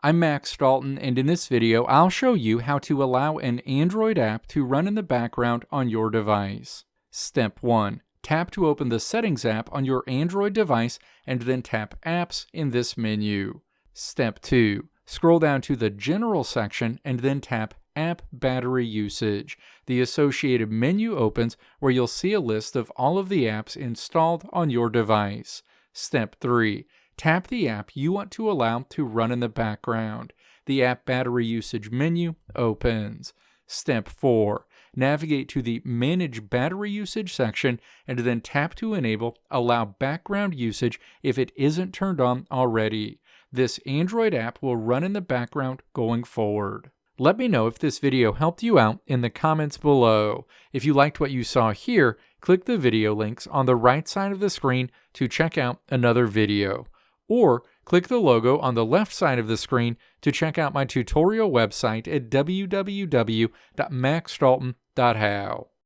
I'm Max Dalton, and in this video I'll show you how to allow an Android app to run in the background on your device. Step 1. Tap to open the Settings app on your Android device and then tap Apps in this menu. Step 2. Scroll down to the General section and then tap App Battery Usage. The associated menu opens where you'll see a list of all of the apps installed on your device. Step 3. Tap the app you want to allow to run in the background. The App Battery Usage menu opens. Step 4. Navigate to the Manage Battery Usage section and then tap to enable Allow Background Usage if it isn't turned on already. This Android app will run in the background going forward. Let me know if this video helped you out in the comments below. If you liked what you saw here, click the video links on the right side of the screen to check out another video. Or click the logo on the left side of the screen to check out my tutorial website at www.maxdalton.how.